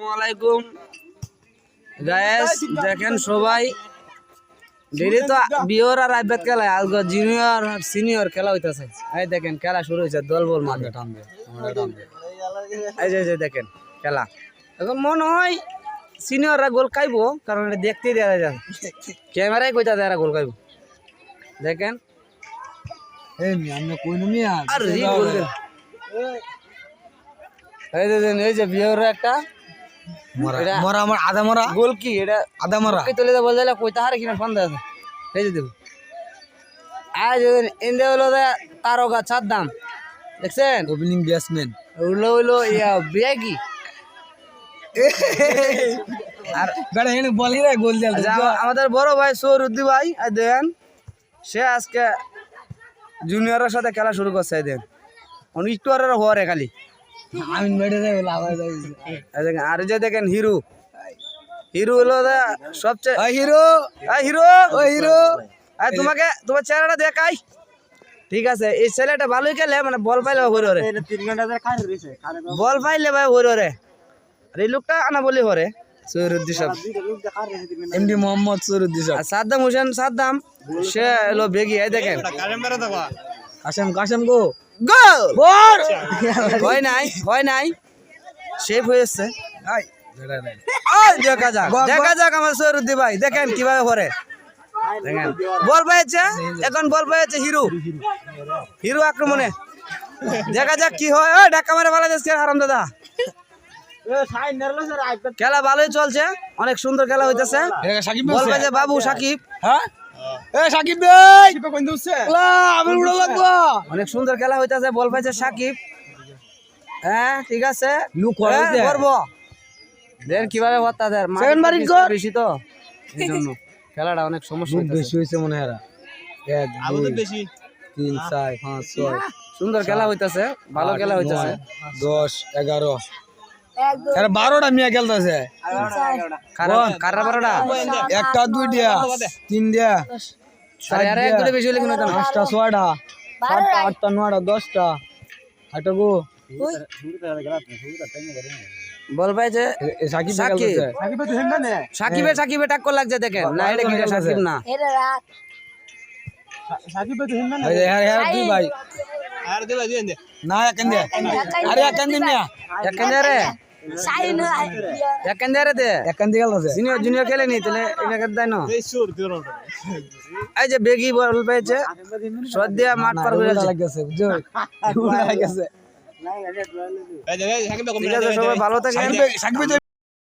আসসালামাইকুম গায়েস, দেখেন সবাই ডেলি তো বিওর আর আইবাত খেলা, আজকে জুনিয়র আর সিনিয়র খেলা হইতাছে। এই দেখেন খেলা শুরু হয়েছে, দল বল মাঠে টানবে। এই যে দেখেন খেলা, এখন মনে হয় সিনিয়ররা গোল খাইবো, কারণ এটা দেখতেই দেওয়া যায়, ক্যামেরায় কইতা দেয় গোল খাইবো। দেখেন এই যে বিওর একটা আধা মরা গোল, কি এটা আধা মরা তুলে বল দিলে কইতা হারে কিনা ফান্দা আছে। এই যে দেখো আজ ইন্দে হলো তারকা সাদ্দাম, দেখছেন ওপেনিং ব্যাটসম্যান হইলো ইয়া বিয়াগি আর বেড়া এনে বলি রে গোল দেল। আমাদের বড় ভাই সৌরুদ্দি ভাই দেন, সে আজকে জুনিয়রের সাথে খেলা শুরু করছে। দেন একটু আর হরে খালি আমি মেডে আর যে দেখেন হিরো হলো সবচেয়ে হিরো তোমার চেহারাটা দেখাই। ঠিক আছে, এই ছেলেটা ভালোই খেলে, মানে বল পাইলে হরে বল পাইলে ভাই হরে। আর এই লোকটা আনা বলি হরে সৈরুদ্দি সাহেব, এমডি মোহাম্মদ সৈরুদ্দি সাহেব। সাদ্দাম হোসেন সাদ্দাম, সে এলো বেগি। এই দেখেন কাশেম গো গোল হয় নাই শেপ হয়েছে। দেখা যাক আমার সৈরুদ্দি ভাই, দেখেন কিভাবে করে। দেখেন বল পেয়েছে, এখন বল পেয়েছে হিরো আক্রমণে। দেখা যাক কি হয়। ঢাকা মারে ভালো যাচ্ছে আরাম দাদা, খেলা ভালোই চলছে, অনেক সুন্দর খেলা হইতেছে। বল পেয়েছে বাবু সাকিব, অনেক সুন্দর খেলা হইতেছে। বল পাইছে সাকিব, হ্যাঁ ঠিক আছে, করবো দেন কিভাবে বেশি তো এই জন্য খেলাটা অনেক সমস্যা বেশি হয়েছে মনে হয়। 1 2 3 4 5 6 সুন্দর খেলা হইতেছে, ভালো খেলা হইতেছে। 10 11 12টা মিয়া খেলতেছে, কারা 12টা, 1টা 2টা 3টা আরে এক দুটো বেশি হলে কিনা 5টা 6টা 7টা 8টা 9টা 10টা হাঁটগো। বল পাইছে সাকিবে টাক্কর লাগছে। দেখেন না, এটা কি সাকিব না, দুই ভাই না একান্দে, আরে একান্দে মিয়া একান্দে রে একান্দে রে দে একান্দে খেলতেছে। জুনিয়র খেলে নি তাহলে এটা দেয় না। এই যে বেগি বল পেয়েছে, সদ্যা মাঠ পার হয়ে লাগছে বুঝছো লাগছে। ঠিক আছে, সবাই ভালো থাকেন।